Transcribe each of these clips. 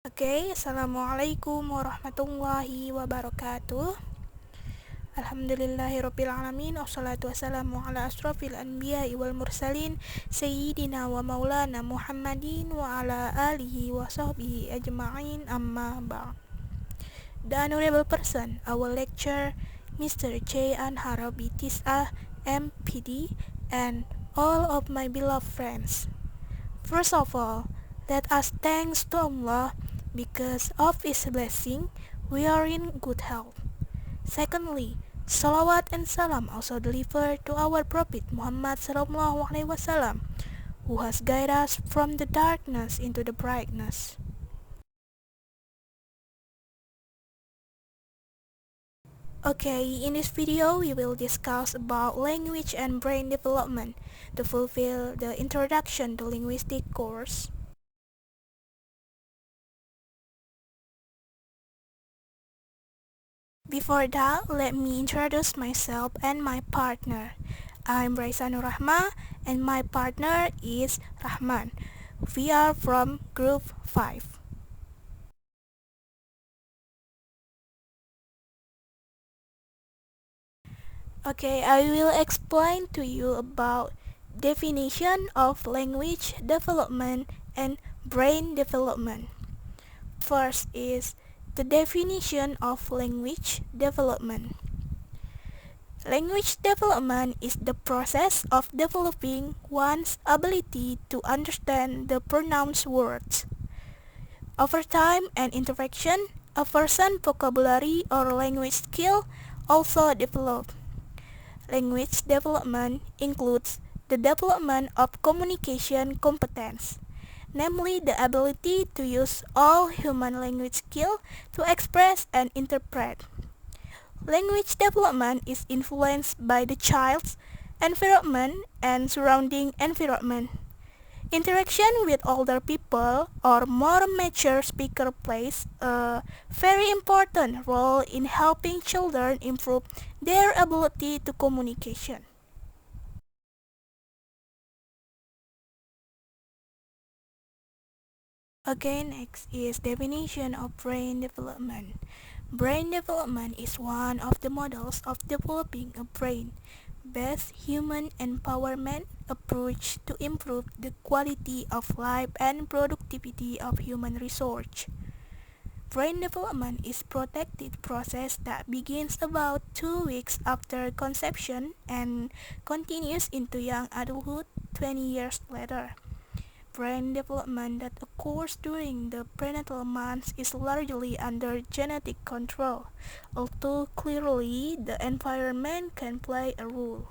Assalamualaikum warahmatullahi wabarakatuh. Alhamdulillahirrabbilalamin. Wassalatu wassalamu ala asrafil anbiya'i wal mursalin Sayyidina wa maulana Muhammadin wa ala alihi wa sahbihi ajma'in, amma ba'd. The honorable person, our lecturer, Mr. J. Anharabi Tis'ah, MPD, and all of my beloved friends. First of all, let us thanks to Allah because of His blessing we are in good health. Secondly, salawat and salam also delivered to our Prophet Muhammad sallallahu alaihi wasallam, who has guided us from the darkness into the brightness. In this video we will discuss about language and brain development to fulfill the introduction to linguistic course. Before that, let me introduce myself and my partner. I'm Raisha Rahma and my partner is Rahman. We are from group 5. I will explain to you about definition of language development and brain development. First is the definition of language development. Language development is the process of developing one's ability to understand the pronounced words. Over time and interaction, a person's vocabulary or language skill also develop. Language development includes the development of communication competence, namely the ability to use all human language skill to express and interpret. Language development is influenced by the child's environment and surrounding environment. Interaction with older people or more mature speakers plays a very important role in helping children improve their ability to communication. Next is definition of brain development. Brain development is one of the models of developing a brain-based human empowerment approach to improve the quality of life and productivity of human research. Brain development is a protected process that begins about 2 weeks after conception and continues into young adulthood 20 years later. Brain development that occurs during the prenatal months is largely under genetic control, although clearly the environment can play a role.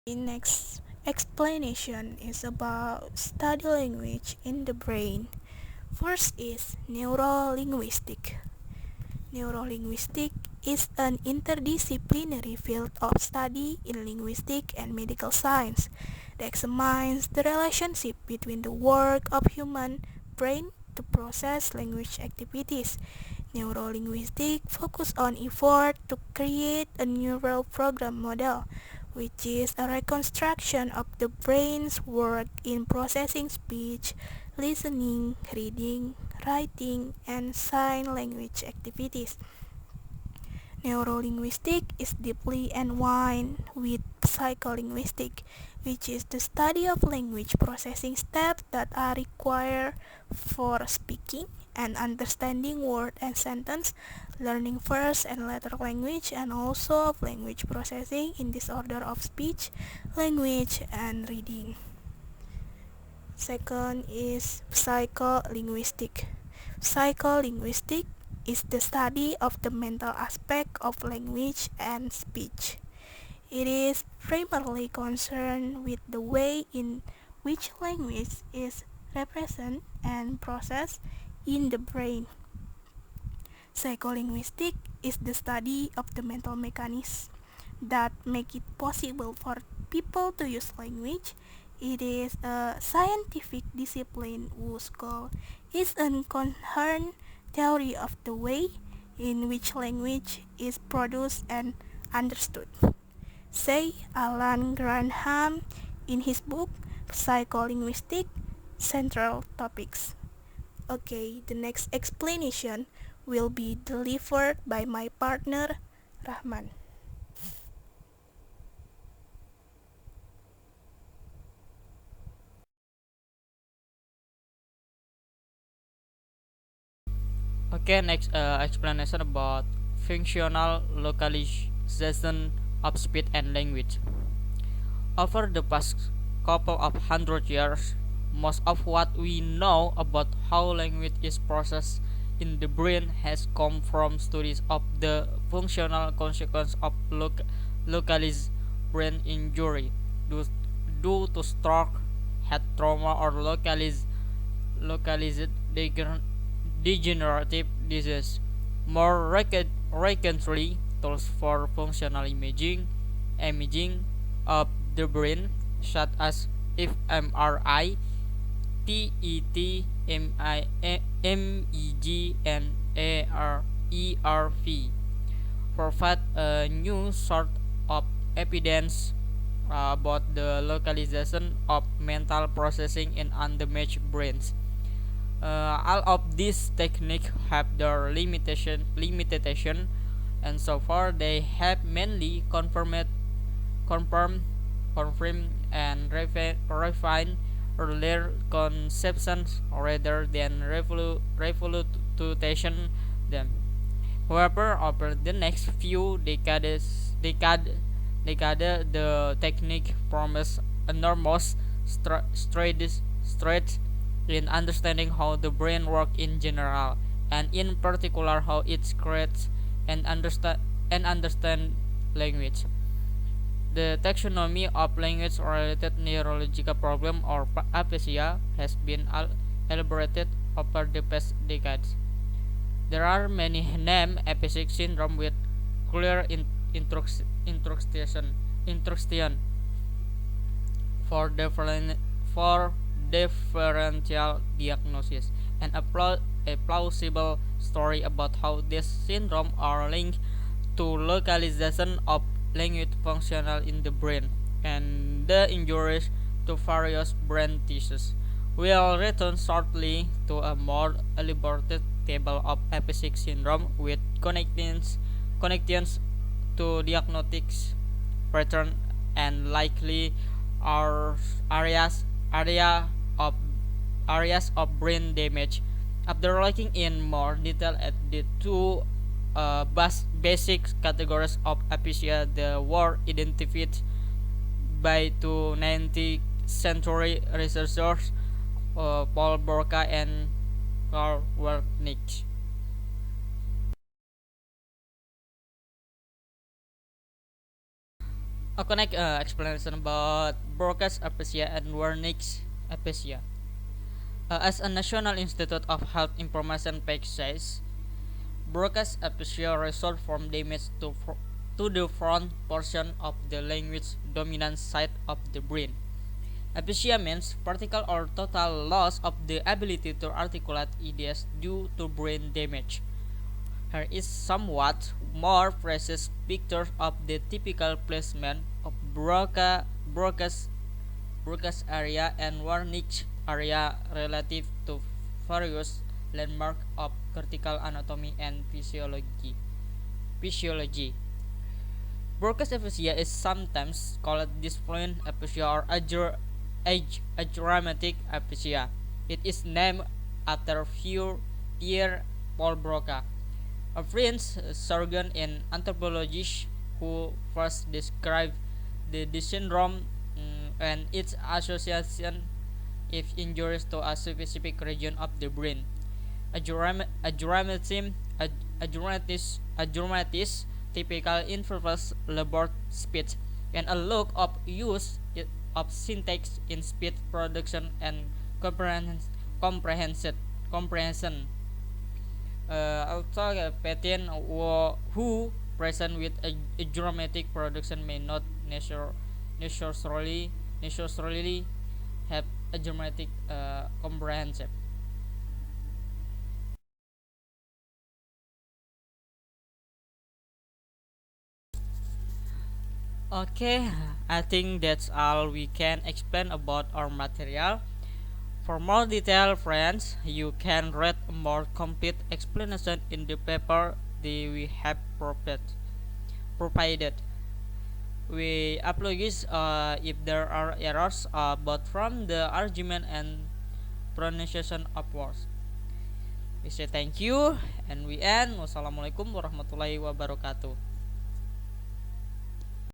The next explanation is about study language in the brain. First is neurolinguistic. Neurolinguistic is an interdisciplinary field of study in linguistics and medical science that examines the relationship between the work of human brain to process language activities. Neurolinguistics focus on effort to create a neural program model, which is a reconstruction of the brain's work in processing speech, listening, reading, writing, and sign language activities. Neurolinguistics is deeply entwined with psycholinguistics, which is the study of language processing steps that are required for speaking and understanding word and sentence, learning first and later language, and also of language processing in this order of speech, language, and reading. Second is psycholinguistic. Psycholinguistic is the study of the mental aspect of language and speech. It is primarily concerned with the way in which language is represented and processed in the brain. Psycholinguistic is the study of the mental mechanisms that make it possible for people to use language. It is a scientific discipline whose goal is a coherent theory of the way in which language is produced and understood. say Alan Granham in his book Psycholinguistic Central Topics. Okay, the next explanation will be delivered by my partner Rahman. Okay, next explanation about functional localization of speech and language. Over the past couple of hundred years, most of what we know about how language is processed in the brain has come from studies of the functional consequence of localized brain injury due, due to stroke, head trauma, or localized degenerative disease. More recently, tools for functional imaging of the brain, such as fMRI, PET, MEG, and ERV, provide a new sort of evidence about the localization of mental processing in undamaged brains. All of these techniques have their limitation, and so far they have mainly confirmed, confirmed and refined earlier conceptions rather than revolution them. However, over the next few decade, the technique promised enormous strides in understanding how the brain works in general, and in particular how it creates and understand language. The taxonomy of language-related neurological problem or aphasia has been elaborated over the past decades. There are many named episodic syndrome with clear instruction for differential diagnosis, and a plausible story about how these syndromes are linked to localization of language functional in the brain and the injuries to various brain tissues. We'll return shortly to a more elaborated table of episodic syndrome with connections to diagnostics pattern and likely are of areas of brain damage. After looking in more detail at the two basic categories of aphasia that were identified by two 19th century researchers, Paul Broca and Carl Wernicke. A connect explanation about Broca's aphasia and Wernicke's aphasia. As a National Institute of Health Information page says, Broca's aphasia results from damage to the front portion of the language dominant side of the brain. Aphasia means partial or total loss of the ability to articulate ideas due to brain damage. Here is somewhat more precise picture of the typical placement of Broca's area and Wernicke's area relative to various landmarks of cortical anatomy and Physiology. Broca's aphasia is sometimes called displacement aphasia or adramatic aphasia. It is named after Pierre Paul Broca, a French surgeon and anthropologist who first described the syndrome and its association if injuries to a specific region of the brain. Adjuratis typical involves labored speech and a look of use of syntax in speech production and comprehension. Also, a patent who present with a dramatic production may not necessarily have a dramatic comprehension. Okay, I think that's all we can explain about our material. For more detail, friends, you can read a more complete explanation in the paper that we have provided. We apologize if there are errors both from the argument and pronunciation of words. We say thank you and we end. Wassalamualaikum warahmatullahi wabarakatuh.